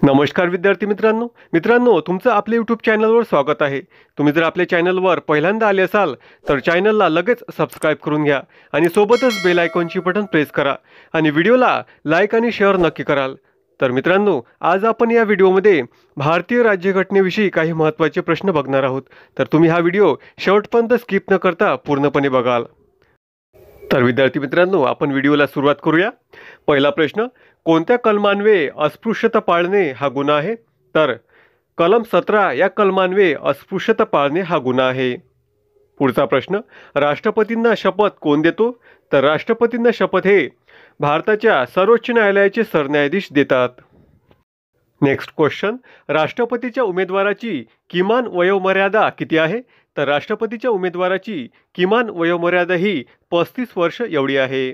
नमस्कार विद्यार्थी मित्रांनो तुमचं आपल्या यूट्यूब चॅनलवर स्वागत आहे। तुम्ही जर आपल्या चॅनलवर पहिल्यांदा आले असाल तर चॅनलला लगेच सबस्क्राइब करून घ्या आणि सोबतच बेल आयकॉनची बटन प्रेस करा आणि व्हिडिओला लाईक आणि शेअर नक्की कराल। तर मित्रांनो, आज आपण या व्हिडिओमध्ये भारतीय राज्यघटनेविषयी काही महत्त्वाचे प्रश्न बघणार आहोत। तर तुम्ही हा व्हिडिओ शेवटपर्यंत स्किप न करता पूर्णपणे बघाल। तर विद्यार्थी मित्रांनो, आपण व्हिडिओला सुरुवात करूया। पहिला प्रश्न, कोणत्या कलमान्वये अस्पृश्यता पाळणे हा गुन्हा आहे? तर कलम 17 या कलमान्वये अस्पृश्यता पाळणे हा गुन्हा आहे। पुढचा प्रश्न, राष्ट्रपतींना शपथ कोण देतो? तर राष्ट्रपतींना शपथ हे भारताच्या सर्वोच्च न्यायालयाचे सरन्यायाधीश देतात। नेक्स्ट क्वेश्चन, राष्ट्रपतीच्या उमेदवाराची किमान वयोमर्यादा किती आहे? तर राष्ट्रपतीच्या उमेदवाराची किमान वयोमर्यादा ही 35 वर्ष एवढी आहे।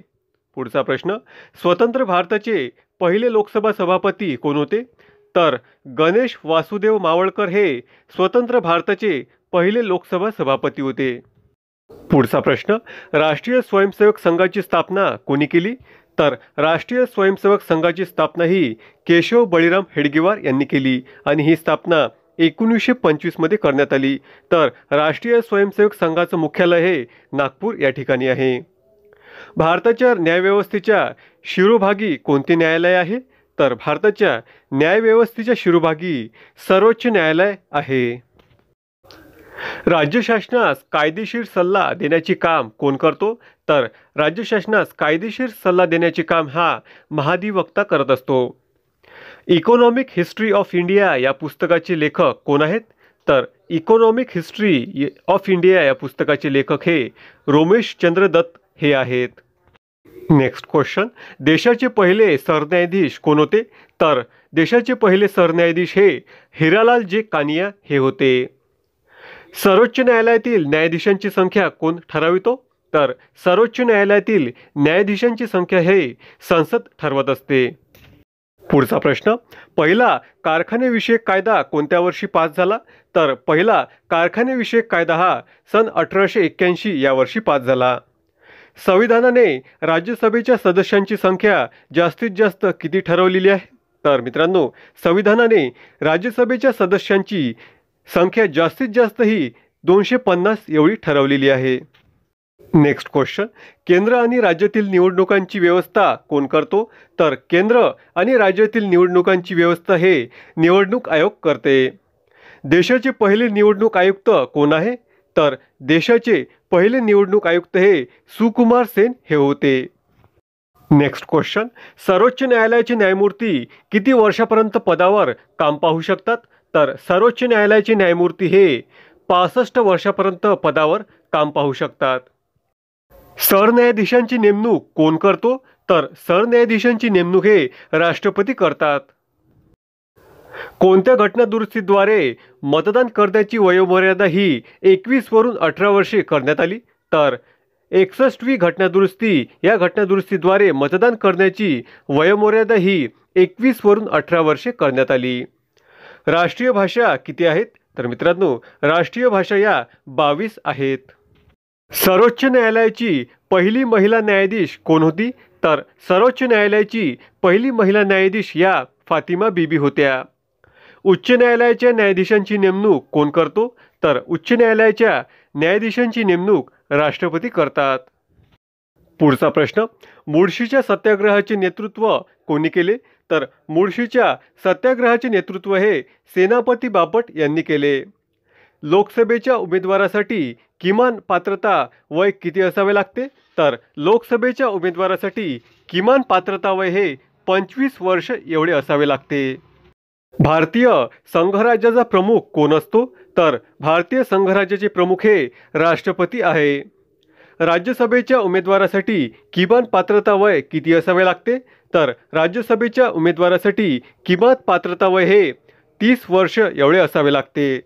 पुढचा प्रश्न, स्वतंत्र भारताचे पहिले लोकसभा सभापती कोण होते? तर गणेश वासुदेव मावळकर हे स्वतंत्र भारताचे पहिले लोकसभा सभापती होते। पुढचा प्रश्न, राष्ट्रीय स्वयंसेवक संघाची स्थापना कोणी केली? तर राष्ट्रीय स्वयंसेवक संघाची स्थापना ही केशव बळीराम हेडगेवार यांनी केली आणि ही स्थापना 1925 मध्ये करण्यात आली। तर राष्ट्रीय स्वयंसेवक संघाचं मुख्यालय हे नागपूर या ठिकाणी आहे। भारताच्या न्यायव्यवस्थेच्या शिरोभागी कोणते न्यायालय आहे? तर भारताच्या न्यायव्यवस्थेच्या शिरोभागी सर्वोच्च न्यायालय आहे। राज्य शासनास कायदेशीर सल्ला देण्याचे काम कोण करतो? तर राज्य शासनास कायदेशीर सल्ला देण्याचे काम हा महाधिवक्ता करत असतो। इकॉनॉमिक हिस्ट्री ऑफ इंडिया या पुस्तकाचे लेखक कोण आहेत? तर इकॉनॉमिक हिस्ट्री ऑफ इंडिया या पुस्तकाचे लेखक हे रोमेशचंद्र दत्त हे आहेत। नेक्स्ट क्वेश्चन, देशाचे पहिले सरन्यायाधीश कोण होते? तर देशाचे पहिले सरन्यायाधीश हे हिरालाल जे कानिया हे होते। सर्वोच्च न्यायालयातील न्यायाधीशांची संख्या कोण ठरवितो? तर सर्वोच्च न्यायालयातील न्यायाधीशांची संख्या हे संसद ठरवत असते। पुढचा प्रश्न, पहिला कारखानेविषयक कायदा कोणत्या वर्षी पास झाला? तर पहिला कारखानेविषयक कायदा हा सन 1881 या वर्षी पास झाला। संविधानाने राज्यसभेच्या सदस्यांची संख्या जास्तीत जास्त किती ठरवलेली आहे? तर मित्रांनो, संविधानाने राज्यसभेच्या सदस्यांची संख्या जास्तीत जास्त ही 250 एवढी ठरवलेली आहे। नेक्स्ट क्वेश्चन, केंद्र आणि राज्यातील निवडणुकांची व्यवस्था कोण करतो? तर केंद्र आणि राज्यातील निवडणुकांची व्यवस्था हे निवडणूक आयोग करते। देशाचे पहिले निवडणूक आयुक्त कोण आहे? तर देशाचे पहिले निवडणूक आयुक्त हे सुकुमार सेन हे होते। नेक्स्ट क्वेश्चन, सर्वोच्च न्यायालयाचे न्यायमूर्ती किती वर्षापर्यंत पदावर काम पाहू शकतात? तर सर्वोच्च न्यायालयाचे न्यायमूर्ती हे 65 वर्षापर्यंत पदावर काम पाहू शकतात। सरन्यायाधीशांची नेमणूक कोण करतो? तर सरन्यायाधीशांची नेमणूक हे राष्ट्रपती करतात। कोणत्या घटनादुरुस्तीद्वारे मतदान करण्याची वयोमर्यादा ही 21 वरून 18 वर्षे करण्यात आली? तर 61वी घटनादुरुस्ती या घटनादुरुस्तीद्वारे मतदान करण्याची वयोमर्यादा ही 21 वरून 18 वर्षे करण्यात आली। राष्ट्रीय भाषा किती आहेत? तर मित्रांनो, राष्ट्रीय भाषा या 22 आहेत। सर्वोच्च न्यायालयाची पहिली महिला न्यायाधीश कोण होती? तर सर्वोच्च न्यायालयाची पहिली महिला न्यायाधीश या फातिमा बीबी होत्या। उच्च न्यायालयाच्या न्यायाधीशांची नेमणूक कोण करतो? तर उच्च न्यायालयाच्या न्यायाधीशांची नेमणूक राष्ट्रपती करतात। पुढचा प्रश्न, मुळशीच्या सत्याग्रहाचे नेतृत्व कोणी केले? तर मुळशीच्या सत्याग्रहाचे नेतृत्व हे सेनापती बापट यांनी केले। लोकसभेच्या उमेदवारासाठी किमान पात्रता वय किती असावे लागते? तर लोकसभेच्या उमेदवारासाठी किमान पात्रता वय हे 25 वर्ष एवढे असावे लागते। भारतीय संघराज्याचा प्रमुख कोण असतो? तर भारतीय संघराज्याचे प्रमुख हे राष्ट्रपती आहे। राज्यसभेच्या उमेदवारासाठी किमान पात्रता वय किती असावे लागते? तर राज्यसभेच्या उमेदवारासाठी किमान पात्रता वय हे 30 वर्ष एवढे असावे लागते।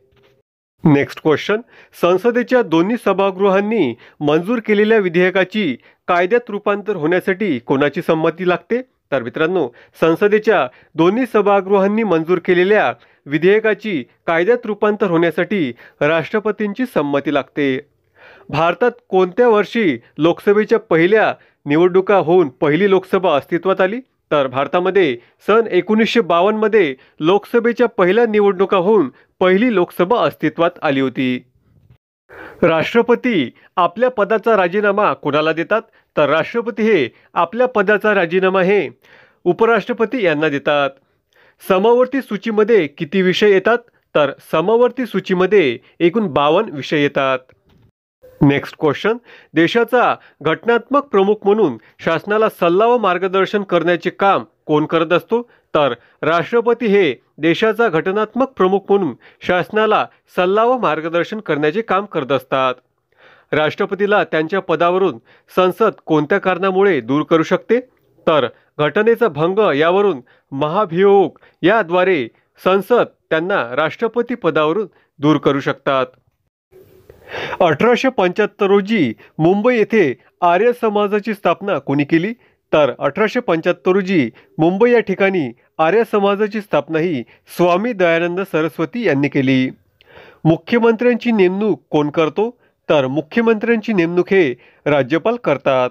नेक्स्ट क्वेश्चन, संसदेच्या दोन्ही सभागृहांनी मंजूर केलेल्या विधेयकाची कायद्यात रूपांतर होण्यासाठी कोणाची संमती लागते? तर मित्रांनो, संसदेच्या दोन्ही सभागृहांनी मंजूर केलेल्या विधेयकाची कायद्यात रूपांतर होण्यासाठी राष्ट्रपतींची संमती लागते। भारतात कोणत्या वर्षी लोकसभेच्या पहिल्या निवडणुका होऊन पहिली लोकसभा अस्तित्वात आली? तर भारतामध्ये सन 1952 मध्ये लोकसभेच्या पहिल्या निवडणुका होऊन पहिली लोकसभा अस्तित्वात आली होती. राष्ट्रपती आपल्या पदाचा राजीनामा कोणाला देतात? तर राष्ट्रपती हे आपल्या पदाचा राजीनामा हे उपराष्ट्रपती यांना देतात. समवर्ती सूचीमध्ये किती विषय येतात? तर समवर्ती सूचीमध्ये एकूण 52 विषय येतात. Next question. देशाचा घटनात्मक प्रमुख म्हणून शासनाला सल्ला व मार्गदर्शन करण्याचे काम कोण करत असतो? तर राष्ट्रपती हे देशाचा घटनात्मक प्रमुख म्हणून शासनाला सल्ला व मार्गदर्शन करण्याचे काम करत असतात. राष्ट्रपतीला त्यांच्या पदावरून संसद कोणत्या कारणामुळे दूर करू शकते? तर घटनेचा भंग यावरून महाभियोग याद्वारे संसद त्यांना राष्ट्रपती पदावरून दूर करू शकतात. 1875 रोजी मुंबई येथे आर्य समाजाची स्थापना कोणी केली? तर 1875 रोजी मुंबई या ठिकाणी आर्य समाजाची स्थापना ही स्वामी दयानंद सरस्वती यांनी केली. मुख्यमंत्र्यांची नेमणूक कोण करतो? तर मुख्यमंत्र्यांची नेमणूक हे राज्यपाल करतात.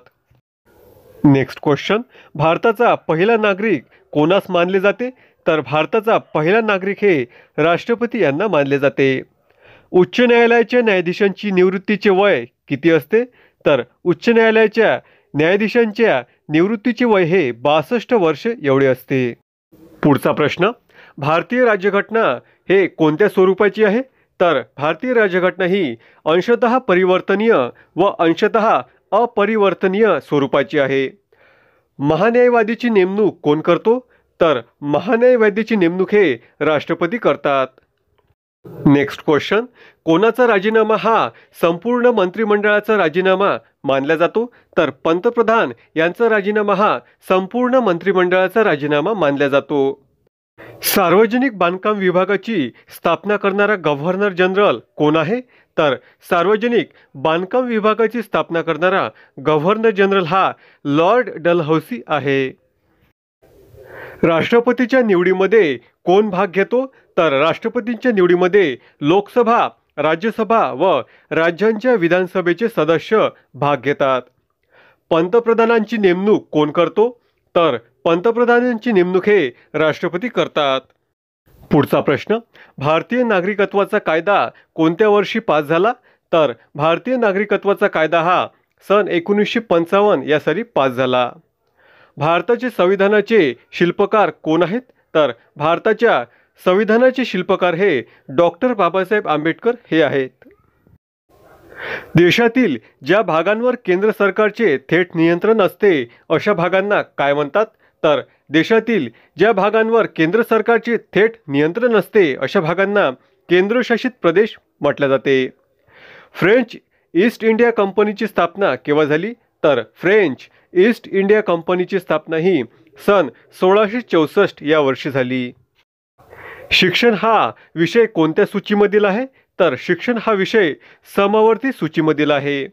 Next question. भारताचा पहिला नागरिक कोणास मानले जाते? तर भारताचा पहिला नागरिक हे राष्ट्रपती यांना मानले जाते. उच्च न्यायालयाच्या न्यायाधीशांची निवृत्तीचे वय किती असते? तर उच्च न्यायालयाच्या न्यायाधीशांच्या निवृत्तीचे वय हे 62 वर्ष एवढे असते. पुढचा प्रश्न. भारतीय राज्यघटना हे कोणत्या स्वरूपाची आहे? तर भारतीय राज्यघटना ही अंशतः परिवर्तनीय व अंशतः अपरिवर्तनीय स्वरूपाची आहे. महान्यायवादीची नेमणूक कोण करतो? तर महान्यायवादीची नेमणूक हे राष्ट्रपती करतात. Next question. कोणाचा राजीनामा हा संपूर्ण मंत्रिमंडळाचा राजीनामा मानला जातो? तर पंतप्रधान यांचा राजीनामा हा संपूर्ण मंत्रिमंडळाचा राजीनामा मानला जातो. सार्वजनिक बांधकाम विभागाची स्थापना करणारा गव्हर्नर जनरल कोण आहे? तर सार्वजनिक बांधकाम विभागाची स्थापना करणारा गव्हर्नर जनरल हा लॉर्ड डलहौसी आहे. राष्ट्रपतीच्या निवडीमध्ये कोण भाग घेतो? तर राष्ट्रपतींच्या निवडीमध्ये लोकसभा, राज्यसभा व राज्यांच्या विधानसभेचे सदस्य भाग घेतात. पंतप्रधानांची नेमणूक कोण करतो? तर पंतप्रधानांची नेमणूक हे राष्ट्रपती करतात. पुढचा प्रश्न. भारतीय नागरिकत्वाचा कायदा कोणत्या वर्षी पास झाला? तर भारतीय नागरिकत्वाचा कायदा हा सन 1955 या साली पास झाला. भारताचे संविधानाचे शिल्पकार कोण आहेत? तर भारताच्या संविधानाचे शिल्पकार हे डॉक्टर बाबासाहेब आंबेडकर हे आहेत. देशातील ज्या भागांवर केंद्र सरकारचे थेट नियंत्रण असते अशा भागांना काय म्हणतात? तर देशातील ज्या भागांवर केंद्र सरकारचे थेट नियंत्रण असते अशा भागांना केंद्रशासित प्रदेश म्हटले जाते. फ्रेंच ईस्ट इंडिया कंपनीची स्थापना केव्हा झाली? तर फ्रेंच ईस्ट इंडिया कंपनीची स्थापना ही सन 1664 या वर्षी झाली. शिक्षण हा विषय कोणत्या सूचीमधील आहे? तर शिक्षण हा विषय समवर्ती सूचीमधील आहे.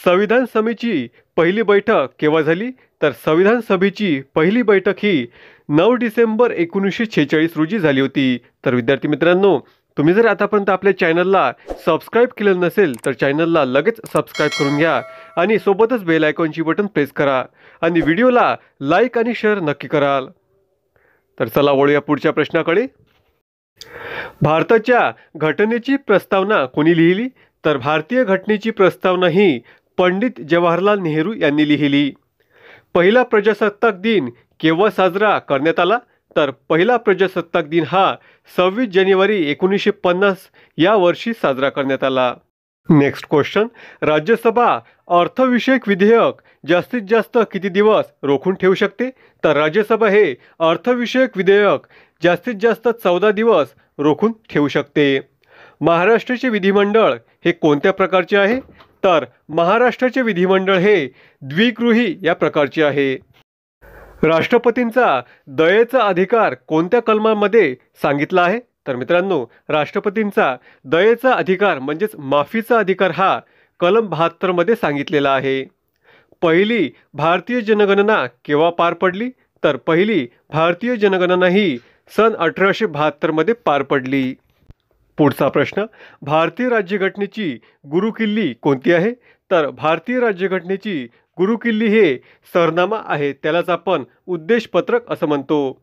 संविधान सभेची पहिली बैठक केव्हा झाली? तर संविधान सभेची पहिली बैठक ही 9 डिसेंबर 1946 रोजी झाली होती. तर विद्यार्थी मित्रांनो, तुम्ही जर आतापर्यंत आपल्या चॅनलला सबस्क्राईब केलेलं नसेल तर चॅनलला लगेच सबस्क्राईब करून घ्या आणि सोबतच बेल आयकॉनची बटन प्रेस करा आणि व्हिडिओला लाईक आणि शेअर नक्की कराल. तर चला वळूया पुढच्या प्रश्नाकडे. भारताच्या घटनेची प्रस्तावना कोणी लिहिली? तर भारतीय घटनेची प्रस्तावना ही पंडित जवाहरलाल नेहरू यांनी लिहिली. पहिला प्रजासत्ताक दिन केव्हा साजरा करण्यात आला? तर पहिला प्रजासत्ताक दिन हा 26 जानेवारी 1950 या वर्षी साजरा करण्यात आला. Next question. राज्यसभा अर्थविषयक विधेयक जास्तीत जास्त किती दिवस रोखून ठेवू शकते? तर राज्यसभा हे अर्थविषयक विधेयक जास्तीत जास्त 14 दिवस रोखून ठेवू शकते. महाराष्ट्राचे विधिमंडळ हे कोणत्या प्रकारचे आहे? तर महाराष्ट्राचे विधिमंडळ हे द्विगृही या प्रकारचे आहे. राष्ट्रपतींचा दयेचा अधिकार कोणत्या कलमामध्ये सांगितला आहे? तर मित्रांनो, राष्ट्रपतींचा दयेचा अधिकार म्हणजेच माफीचा अधिकार हा कलम 72 मध्ये सांगितलेला आहे. पहिली भारतीय जनगणना केव्हा पार पडली? तर पहिली भारतीय जनगणना ही सन 1872 मध्ये पार पडली. पुढचा प्रश्न. भारतीय राज्यघटनेची गुरुकिल्ली कोणती आहे? तर भारतीय राज्यघटनेची गुरुकिल्ली हे सरनामा आहे, त्यालाच आपण उद्देशपत्रक असं म्हणतो.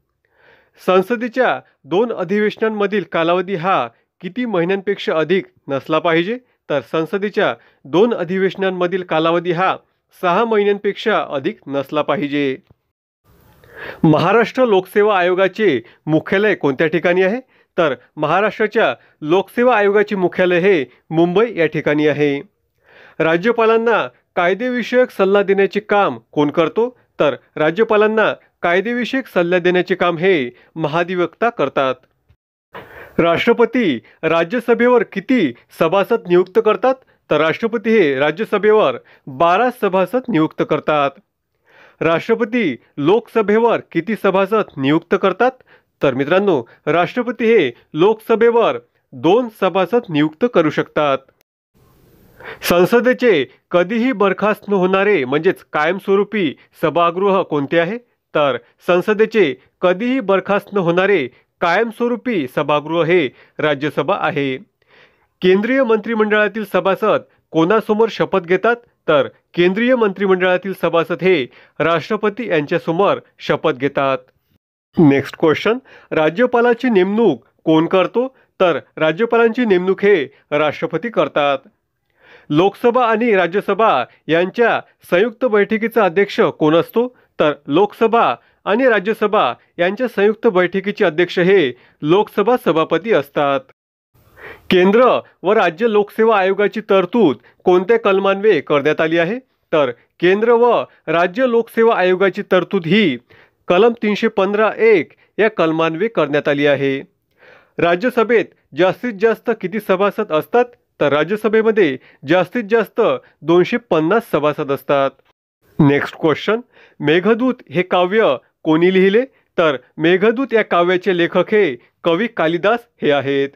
संसदेच्या 2 अधिवेशनांमधील कालावधी हा किती महिन्यांपेक्षा अधिक नसला पाहिजे? तर संसदेच्या 2 अधिवेशनांमधील कालावधी हा 6 महिन्यांपेक्षा अधिक नसला पाहिजे. महाराष्ट्र लोकसेवा आयोगाचे मुख्यालय कोणत्या ठिकाणी आहे? तर महाराष्ट्राच्या लोकसेवा आयोगाचे मुख्यालय हे मुंबई या ठिकाणी आहे. राज्यपालांना कायदेविषयक सल्ला देण्याचे काम कोण करतो? तर राज्यपालांना कायदेविषयक सल्ला देण्याचे काम हे महाधिवक्ता करतात. राष्ट्रपती राज्यसभेवर किती सभासद नियुक्त करतात? तर राष्ट्रपती हे राज्यसभेवर 12 सभासद नियुक्त करतात. राष्ट्रपती लोकसभेवर किती सभासद नियुक्त करतात? तर मित्रांनो, राष्ट्रपती हे लोकसभेवर 2 सभासद नियुक्त करू शकतात. संसदेचे कधीही बरखास्त न होणारे म्हणजेच कायमस्वरूपी सभागृह कोणते आहे? तर संसदेचे कधीही बरखास्त न होणारे कायमस्वरूपी सभागृह हे राज्यसभा आहे. केंद्रीय मंत्रिमंडळातील सभासद कोणासमोर शपथ घेतात? तर केंद्रीय मंत्रिमंडळातील सभासद हे राष्ट्रपती यांच्यासमोर शपथ घेतात. नेक्स्ट क्वेश्चन, राज्यपालाची नेमणूक कोण करतो? तर राज्यपालांची नेमणूक हे राष्ट्रपती करतात. लोकसभा आणि राज्यसभा यांच्या संयुक्त बैठकीचा अध्यक्ष कोण असतो? तर लोकसभा आणि राज्यसभा यांच्या संयुक्त बैठकीचे अध्यक्ष हे लोकसभा सभापती असतात. केंद्र व राज्य लोकसेवा आयोगाची तरतूद कोणत्या कलमान्वये करण्यात आली आहे? तर केंद्र व राज्य लोकसेवा आयोगाची तरतूद ही कलम 315(1) या कलमान्वये करण्यात आली आहे. राज्यसभेत जास्तीत जास्त किती सभासद असतात? तर राज्यसभेमध्ये जास्तीत जास्त 250 सभासद असतात. नेक्स्ट क्वेश्चन, मेघदूत हे काव्य कोणी लिहिले? तर मेघदूत या काव्याचे लेखक हे कवी कालिदास हे आहेत.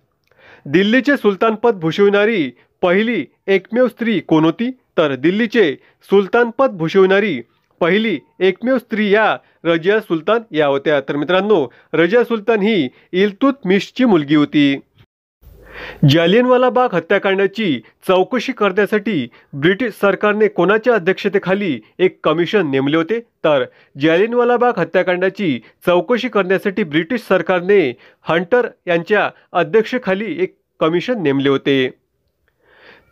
दिल्लीचे सुलतानपद भूषविणारी पहिली एकमेव स्त्री कोण होती? तर दिल्लीचे सुलतानपद भूषविणारी पहिली एकमेव स्त्री या रजिया सुलतान या होत्या. तर मित्रांनो, रजिया सुलतान ही इल्तुतमिशची मुलगी होती. जालियनवाला बाग हत्याकांडाची चौकशी करण्यासाठी ब्रिटिश सरकारने कोणाच्या अध्यक्षतेखाली एक कमिशन नेमले होते? तर जालियनवाला बाग हत्याकांडाची चौकशी करण्यासाठी ब्रिटिश सरकारने हंटर यांच्या अध्यक्षतेखाली एक कमिशन नेमले होते.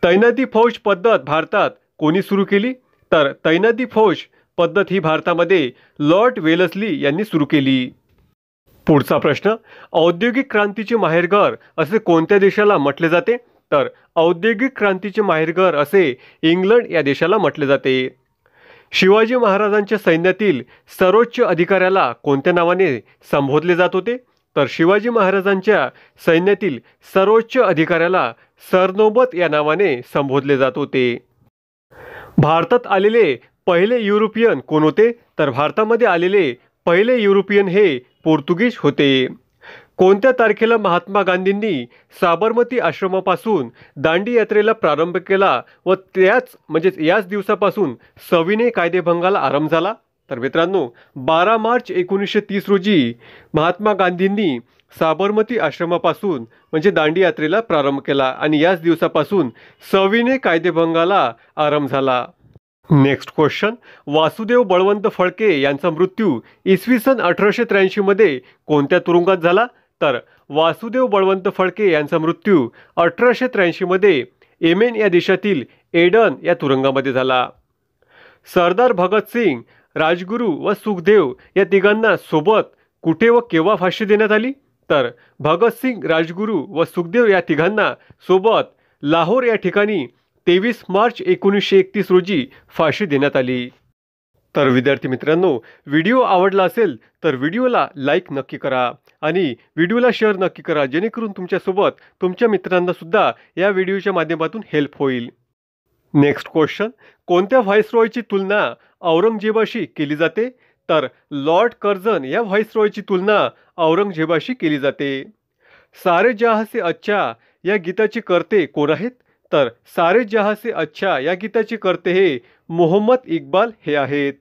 तैनाती फौज पद्धत भारतात कोणी सुरू केली? तर तैनाती फौज पद्धत ही भारतामध्ये लॉर्ड वेलस्ली यांनी सुरू केली. पुढचा प्रश्न, औद्योगिक क्रांतीचे माहेरघर असे कोणत्या देशाला म्हटले जाते? तर औद्योगिक क्रांतीचे माहेरघर असे इंग्लंड या देशाला म्हटले जाते. शिवाजी महाराजांच्या सैन्यातील सर्वोच्च अधिकाऱ्याला कोणत्या नावाने संबोधले जात होते? तर शिवाजी महाराजांच्या सैन्यातील सर्वोच्च अधिकाऱ्याला सरनोबत या नावाने संबोधले जात होते. भारतात आलेले पहिले युरोपियन कोण होते? तर भारतामध्ये आलेले पहिले युरोपियन हे पोर्तुगीज होते. कोणत्या तारखेला महात्मा गांधींनी साबरमती आश्रमापासून दांडी यात्रेला प्रारंभ केला व याच दिवसापासून सविनय कायदेभंगाला आरंभ झाला? तर मित्रांनो, 12 मार्च 1930 रोजी महात्मा गांधींनी साबरमती आश्रमापासून दांडी यात्रेला प्रारंभ केला आणि याच दिवसापासून सविनय कायदेभंगाला आरंभ झाला. नेक्स्ट क्वेश्चन, वासुदेव बळवंत फडके यांचा मृत्यू इसवी सन 1883 मध्ये कोणत्या तुरुंगात झाला? तर वासुदेव बळवंत फडके यांचा मृत्यू 1883 मध्ये येमेन या देशातील एडन या तुरुंगामध्ये झाला. सरदार भगतसिंग, राजगुरू व सुखदेव या तिघांना सोबत कुठे व केव्हा फाशी देण्यात आली? तर भगतसिंग, राजगुरू व सुखदेव या तिघांना सोबत लाहोर या ठिकाणी 23 मार्च 1931 रोजी फाशी देण्यात आली. तर विद्यार्थी मित्रांनो, व्हिडिओ आवडला असेल तर व्हिडिओला लाईक नक्की करा आणि व्हिडिओला शेअर नक्की करा, जेणेकरून तुमच्यासोबत तुमच्या मित्रांना सुद्धा या व्हिडिओच्या माध्यमातून हेल्प होईल. नेक्स्ट क्वेश्चन, कोणत्या व्हाईसरॉयची तुलना औरंगजेबाशी केली जाते? तर लॉर्ड कर्झन या व्हाईसरॉयची तुलना औरंगजेबाशी केली जाते. सारे जहां से अच्छा या गीताचे कर्ते कोण आहेत? तर सारे जहां से अच्छा या गीताचे कर्ते हे मोहम्मद इक्बाल हे आहेत.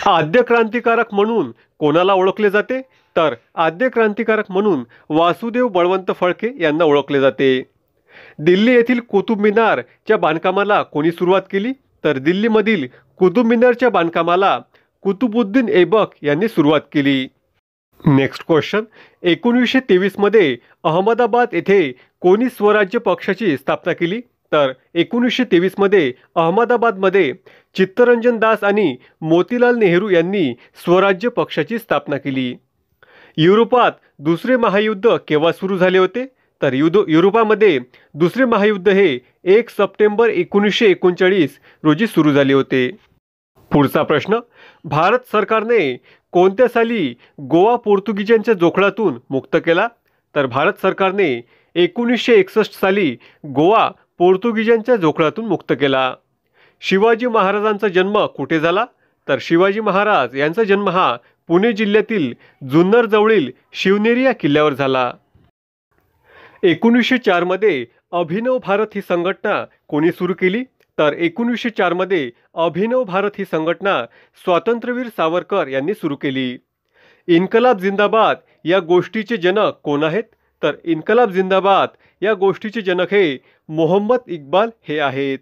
आद्य क्रांतिकारक म्हणून कोणाला ओळखले जाते? तर आद्य क्रांतिकारक म्हणून वासुदेव बळवंत फडके यांना ओळखले जाते. दिल्ली येथील कुतुब मिनारच्या बांधकामाला कोणी सुरुवात केली? तर दिल्लीमधील कुतुब मिनारच्या बांधकामाला कुतुबुद्दीन ऐबक यांनी सुरुवात केली. नेक्स्ट क्वेश्चन, 1923 मध्ये अहमदाबाद येथे कोणी स्वराज्य पक्षाची स्थापना केली? तर 1923 मध्ये अहमदाबादमध्ये चित्तरंजन दास आणि मोतीलाल नेहरू यांनी स्वराज्य पक्षाची स्थापना केली. युरोपात दुसरे महायुद्ध केव्हा सुरू झाले होते? तर युरोपामध्ये दुसरे महायुद्ध हे 1 सप्टेंबर 1939 रोजी सुरू झाले होते. पुढचा प्रश्न, भारत सरकारने कोणत्या साली गोवा पोर्तुगीजांच्या जोखडातून मुक्त केला? तर भारत सरकारने 1961 साली गोवा पोर्तुगीजांच्या जोखडातून मुक्त केला. शिवाजी महाराजांचा जन्म कुठे झाला? तर शिवाजी महाराज यांचा जन्म हा पुणे जिल्ह्यातील जुन्नर जवळील शिवनेरी या किल्ल्यावर झाला. 1904 मध्ये अभिनव भारत ही संघटना कोणी सुरू केली? तर 1904 मध्ये अभिनव भारत ही संघटना स्वातंत्र्यवीर सावरकर यांनी सुरू केली. इन्कलाब जिंदाबाद या गोष्टीचे जनक कोण आहेत? तर इन्कलाब जिंदाबाद या गोष्टीचे जनक हे मोहम्मद इक्बाल हे आहेत.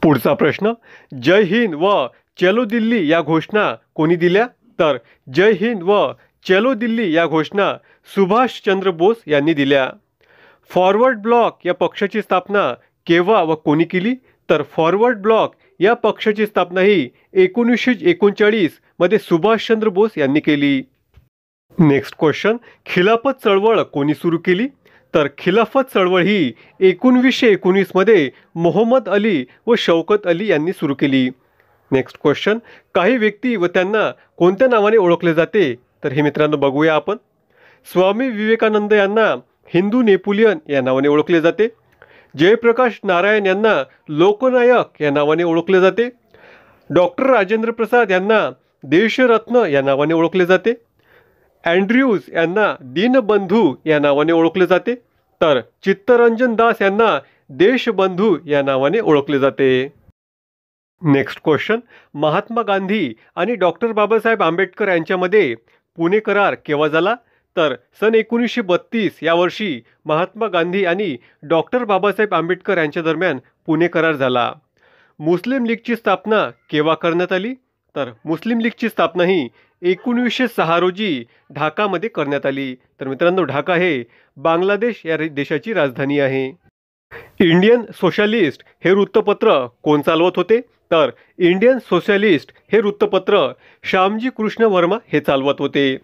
पुढचा प्रश्न, जय हिंद व चलो दिल्ली या घोषणा कोणी दिल्या? तर जय हिंद व चलो दिल्ली या घोषणा सुभाषचंद्र बोस यांनी दिल्या. फॉरवर्ड ब्लॉक या पक्षाची स्थापना केव्हा व कोणी केली? तर फॉरवर्ड ब्लॉक या पक्षाची स्थापना ही 1939 मध्ये सुभाषचंद्र बोस यांनी केली. नेक्स्ट क्वेश्चन, खिलाफत चळवळ कोणी सुरू केली? तर खिलाफत चळवळ ही 1919 मध्ये मोहम्मद अली व शौकत अली यांनी सुरू केली. नेक्स्ट क्वेश्चन, काही व्यक्ती व त्यांना कोणत्या नावाने ओळखले जाते? तर हे मित्रांनो बघूया आपण. स्वामी विवेकानंद यांना हिंदू नेपोलियन या नावाने ओळखले जाते. जयप्रकाश नारायण यांना लोकनायक या नावाने ओळखले जाते. डॉक्टर राजेंद्र प्रसाद यांना देशरत्न या नावाने ओळखले जाते. अँड्र्यूज यांना दीनबंधू या नावाने ओळखले जाते. तर चित्तरंजन दास यांना देशबंधू या नावाने ओळखले जाते. नेक्स्ट क्वेश्चन, महात्मा गांधी आणि डॉक्टर बाबासाहेब आंबेडकर यांच्यामध्ये पुणे करार केव्हा झाला? तर सन 1932 या वर्षी महात्मा गांधी आणि डॉक्टर बाबासाहेब आंबेडकर यांच्या दरम्यान पुणे करार झाला. मुस्लिम लीगची स्थापना केव्हा करण्यात आली? तर मुस्लिम लीगची स्थापना ही 1906 रोजी ढाकामध्ये करण्यात आली. तर मित्रांनो, ढाका हे बांगलादेश या देशाची राजधानी आहे. इंडियन सोशलिस्ट हे वृत्तपत्र कोण चालवत होते? तर इंडियन सोशलिस्ट हे वृत्तपत्र श्यामजी कृष्ण वर्मा हे चालवत होते.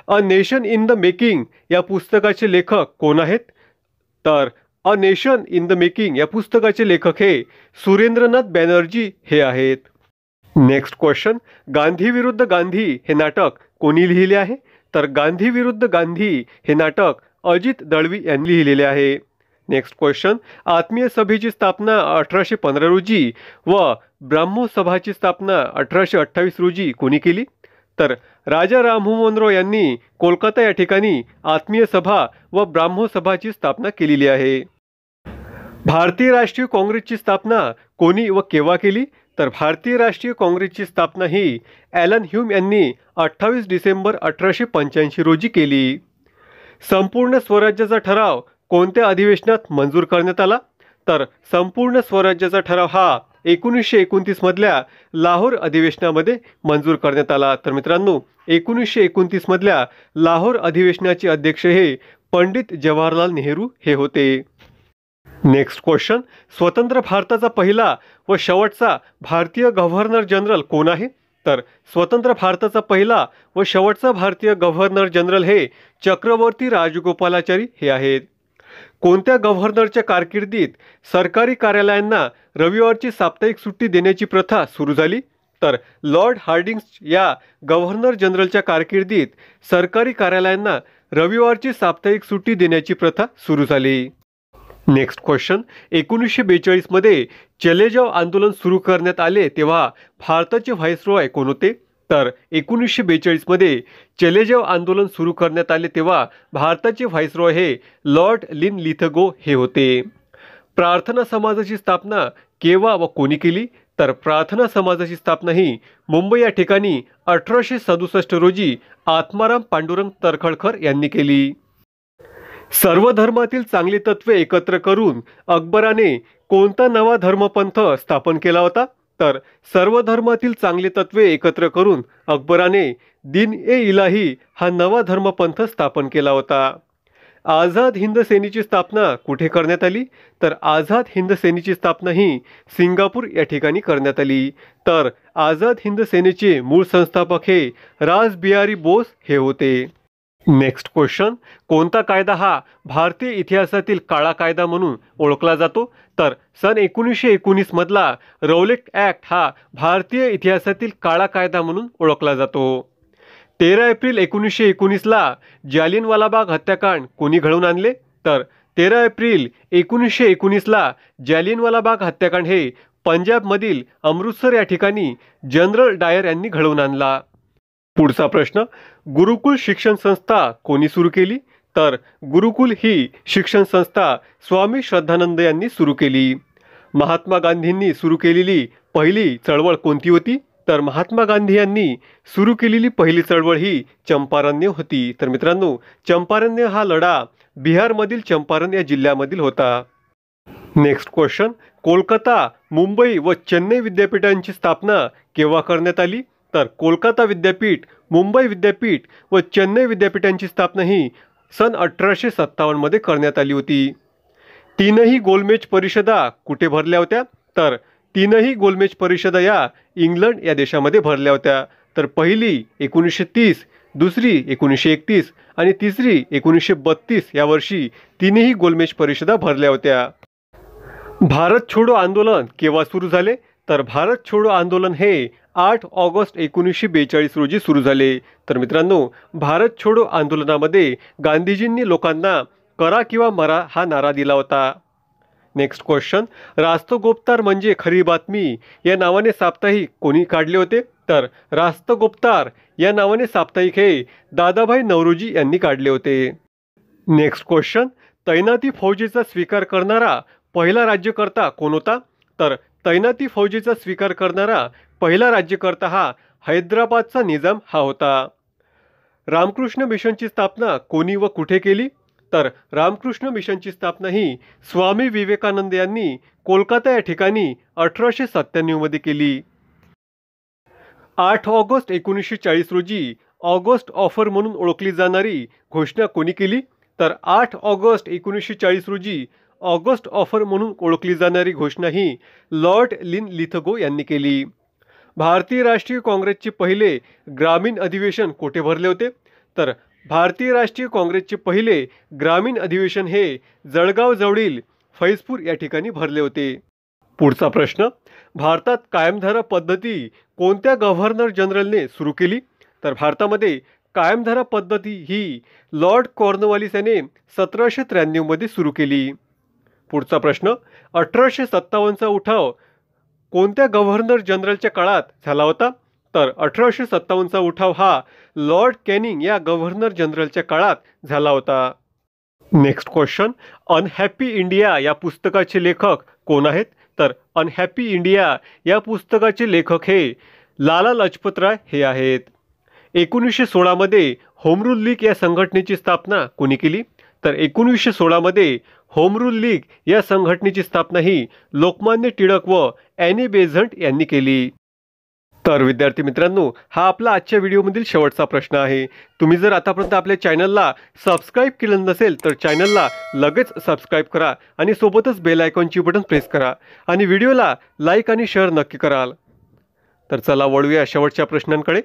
A nation in the making या पुस्तकाचे लेखक कोण आहेत? तर a nation in the making या पुस्तकाचे लेखक हे सुरेंद्रनाथ बॅनर्जी हे आहेत. नेक्स्ट क्वेश्चन, गांधी विरुद्ध गांधी हे नाटक कोणी लिहिले आहे? तर गांधी विरुद्ध गांधी हे नाटक अजित दळवी यांनी लिहिलेले आहे. नेक्स्ट क्वेश्चन, आत्मीय सभेची स्थापना 1815 रोजी व ब्राह्मो सभाची स्थापना 1828 रोजी कोणी केली? तर राजा राममोहन रॉय यांनी कोलकाता या ठिकाणी आत्मीय सभा व ब्राह्मो सभाची स्थापना केलेली आहे. भारतीय राष्ट्रीय काँग्रेसची स्थापना कोणी व केव्हा केली? तर भारतीय राष्ट्रीय काँग्रेसची स्थापना ही ॲलन ह्यूम यांनी 28 डिसेंबर 1885 रोजी केली. संपूर्ण स्वराज्याचा ठराव कोणत्या अधिवेशनात मंजूर करण्यात आला? तर संपूर्ण स्वराज्याचा ठराव हा 1929 मधल्या लाहोर अधिवेशनामध्ये मंजूर करण्यात आला. तर मित्रांनो, 1929 मधल्या लाहोर अधिवेशनाचे अध्यक्ष हे पंडित जवाहरलाल नेहरू हे होते. नेक्स्ट क्वेश्चन, स्वतंत्र भारताचा पहिला व शेवटचा भारतीय गव्हर्नर जनरल कोण आहे? तर स्वतंत्र भारताचा पहिला व शेवटचा भारतीय गव्हर्नर जनरल हे चक्रवर्ती राजगोपालाचारी हे आहेत. कोणत्या गव्हर्नरच्या कारकिर्दीत सरकारी कार्यालयांना रविवारची साप्ताहिक सुट्टी देण्याची प्रथा सुरू झाली? तर लॉर्ड हार्डिंग्स या गव्हर्नर जनरलच्या कारकिर्दीत सरकारी कार्यालयांना रविवारची साप्ताहिक सुट्टी देण्याची प्रथा सुरू झाली. नेक्स्ट क्वेश्चन, 1942 मध्ये चले जाव आंदोलन सुरू करण्यात आले तेव्हा भारताचे व्हाईसरॉय कोण होते? तर 1942 मध्ये चले जाव आंदोलन सुरू करण्यात आले तेव्हा भारताचे व्हाईसरॉय हे लॉर्ड लिनलिथगो हे होते. प्रार्थना समाजाची स्थापना केव्हा व कोणी केली? तर प्रार्थना समाजाची स्थापना ही मुंबई या ठिकाणी 1867 रोजी आत्माराम पांडुरंग तर्खडकर यांनी केली. सर्व धर्मातील चांगली तत्वे एकत्र करून अकबराने कोणता नवा धर्मपंथ स्थापन केला होता? तर सर्व धर्मातील चांगली तत्वे एकत्र करून अकबराने दिन-ए-इलाही हा नवा धर्मपंथ स्थापन केला होता. आझाद हिंद सेनेची स्थापना कुठे करण्यात आली? तर आझाद हिंद सेनेची स्थापना ही सिंगापूर या ठिकाणी करण्यात आली. तर आझाद हिंद सेनेचे मूळ संस्थापक हे रासबिहारी बोस हे होते. नेक्स्ट क्वेश्चन, कोणता कायदा हा भारतीय इतिहासातील काळा कायदा म्हणून ओळखला जातो? तर सन 1919 मधला रौलेट ॲक्ट हा भारतीय इतिहासातील काळा कायदा म्हणून ओळखला जातो. 13 एप्रिल 1919ला जालियनवाला बाग हत्याकांड कोणी घडवून आणले? तर 13 एप्रिल 1919ला जालियनवाला बाग हत्याकांड हे पंजाबमधील अमृतसर या ठिकाणी जनरल डायर यांनी घडवून आणला. पुढचा प्रश्न, गुरुकुल शिक्षण संस्था कोणी सुरू केली? तर गुरुकुल ही शिक्षण संस्था स्वामी श्रद्धानंद यांनी सुरू केली. महात्मा गांधींनी सुरू केलेली पहिली चळवळ कोणती होती? तर महात्मा गांधी यांनी सुरू केलेली पहिली चळवळ ही चंपारण्य होती. तर मित्रांनो, चंपारण्य हा लढा बिहारमधील चंपारण या जिल्ह्यामधील होता. नेक्स्ट क्वेश्चन, कोलकाता, मुंबई व चेन्नई विद्यापीठांची स्थापना केव्हा करण्यात आली? तर कोलकाता विद्यापीठ, मुंबई विद्यापीठ व चेन्नई विद्यापीठांची स्थापना ही सन 1857 मध्ये करण्यात आली होती. तीनही गोलमेज परिषदा कुठे भरल्या होत्या? तर तीनही गोलमेज परिषदा या इंग्लंड या देशामध्ये भरल्या होत्या. तर पहिली 1930, दुसरी 1931 आणि तिसरी 1932 या वर्षी तीनही गोलमेज परिषदा भरल्या होत्या. भारत छोडो आंदोलन केव्हा सुरू झाले? तर भारत छोडो आंदोलन हे 8 ऑगस्ट 1942 रोजी सुरू झाले. तर मित्रांनो, भारत छोडो आंदोलनामध्ये गांधीजींनी लोकांना करा किंवा मरा हा नारा दिला होता. नेक्स्ट क्वेश्चन, रास्तगोपतार म्हणजे खरी बातमी या नावाने साप्ताहिक कोणी काढले होते? तर रास्तगोपतार या नावाने साप्ताहिक हे दादाभाई नौरोजी यांनी काढले होते. नेक्स्ट क्वेश्चन, तैनाती फौजेचा स्वीकार करणारा पहिला राज्यकर्ता कोण होता? तर तैनाती फौजेचा स्वीकार करणारा पहिला राज्यकर्ता हा हैदराबादचा निजाम हा होता. रामकृष्ण मिशनची स्थापना कोणी व कुठे केली? तर रामकृष्ण मिशनची स्थापना ही स्वामी विवेकानंद यांनी कोलकाता या ठिकाणी 1897 मध्ये केली. 8 ऑगस्ट 1940 रोजी ऑगस्ट ऑफर म्हणून ओळखली जाणारी घोषणा कोणी केली? तर 8 ऑगस्ट 1940 रोजी ऑगस्ट ऑफर म्हणून ओळखली जाणारी घोषणा ही लॉर्ड लिथगो यांनी केली. भारतीय राष्ट्रीय काँग्रेसचे पहिले ग्रामीण अधिवेशन कोठे भरले होते? तर भारतीय राष्ट्रीय काँग्रेसचे पहिले ग्रामीण अधिवेशन हे जळगाव जवळील फैजपूर या ठिकाणी भरले होते. पुढचा प्रश्न, भारतात कायमधारा पद्धती कोणत्या गव्हर्नर जनरलने सुरू केली? तर भारतामध्ये कायमधारा पद्धती ही लॉर्ड कॉर्नवालिस याने 1793 मध्ये सुरू केली. पुढचा प्रश्न, 1857चा उठाव कोणत्या गव्हर्नर जनरलच्या काळात झाला होता? तर 1857चा उठाव हा लॉर्ड कॅनिंग या गव्हर्नर जनरलच्या काळात झाला होता. नेक्स्ट क्वेश्चन, अनहॅपी इंडिया या पुस्तकाचे लेखक कोण आहेत? तर अनहॅपी इंडिया या पुस्तकाचे लेखक हे लाला लजपतराय हे आहेत. 1916 मध्ये होम रूल लीग या संघटनेची स्थापना कोणी केली? तर 1916 मध्ये होम रूल लीग या संघटनेची स्थापना ही लोकमान्य टिळक व ॲनी बेझंट यांनी केली. तर विद्यार्थी मित्रांनो, हा आपला आजच्या व्हिडिओमधील शेवटचा प्रश्न आहे. तुम्ही जर आतापर्यंत आपल्या चॅनलला सबस्क्राईब केलं नसेल तर चॅनलला लगेच सबस्क्राईब करा आणि सोबतच बेल आयकॉनची बटन प्रेस करा आणि व्हिडिओला लाईक आणि शेअर नक्की कराल. तर चला वळूया शेवटच्या प्रश्नांकडे.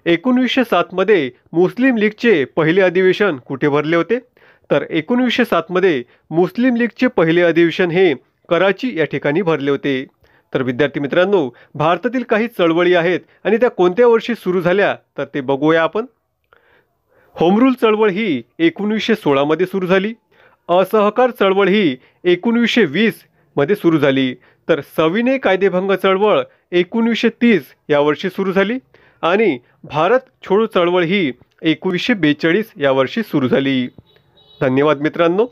1907 मध्ये मुस्लिम लीगचे पहिले अधिवेशन कुठे भरले होते? तर 1907 मध्ये मुस्लिम लीगचे पहिले अधिवेशन हे कराची या ठिकाणी भरले होते. तर विद्यार्थी मित्रांनो, भारतातील काही चळवळी आहेत आणि त्या कोणत्या वर्षी सुरू झाल्या तर ते बघूया आपण. होम रूल चळवळ ही 1916 मध्ये सुरू झाली. असहकार चळवळ ही 1920 मध्ये सुरू झाली. तर सविनय कायदेभंग चळवळ 1930 या वर्षी सुरू झाली आणि भारत छोडो चळवळ ही 1942 या वर्षी सुरू झाली. धन्यवाद मित्रांनो.